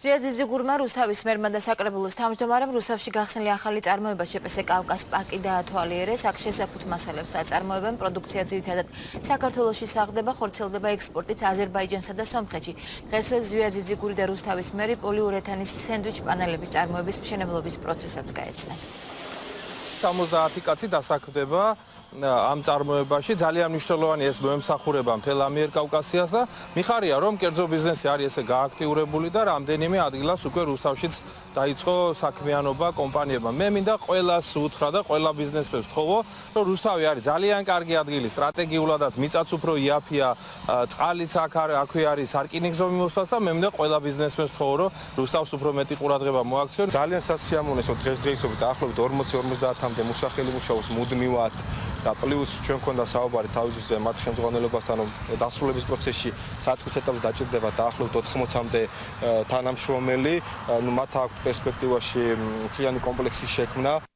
ზიაძიძიგურმა რუსთავის მერმა და საკრებულოს თავმჯდომარემ რუსთავში გახსნილი ახალი წარმოება ჟპს კავკას პაკი დაათვალიერეს. აქ შესაფუთ მასალებს აწარმოებენ. პროდუქცია ძირითადად საქართველოში საღდება, ხორციელდება ექსპორტით აზერბაიჯანსა და სომხეთში. დღესვე ზიაძიძიგური და რუსთავის მერი პოლიურეთანის სენდვიჩ პანელების წარმოების მშენებლობის პროცესაც გაეცნენ. 70 კაცი დასაქმდება ამ წარმოებაში. ძალიან მნიშვნელოვანი ეს მოემსახურება მთელ ამიერკავკასიას და მიხარია რომ კერძო ბიზნესი არის ესე გააქტიურებული და რამდენიმე ადგილას უკვე რუსთავშიც დაიწყო საქმიანობა კომპანიებმა. მე მინდა ყველას უთხრა და ყველა ბიზნესმენს ვთხოვო, რომ რუსთავი არის ძალიან კარგი ადგილი, სტრატეგიულადაც მიწაც უფრო იაფია, წყალიც აქვე არის, სარკინიგზო მიმოსვლაც და მე მინდა ყველა ბიზნესმენს ვთხოვო, რომ რუსთავს უფრო მეტი ყურადღება მოაქციონ. ძალიან სასიამოვნოა დღესდღეობით დაახლოებით 40-50-მდე მუშახელი მუშაობს მუდმივად და პლუს ჩვენ გვქონდა საუბარი თავისუფლზე მათ ხელმძღვანელობასთან რომ დასრულების პროცესში საწყის ეტაპზე დაჭირდება დაახლოებით 80-მდე თანამშრომელი, მათ აქვს პერსპექტივაში მთლიანი კომპლექსის შექმნა.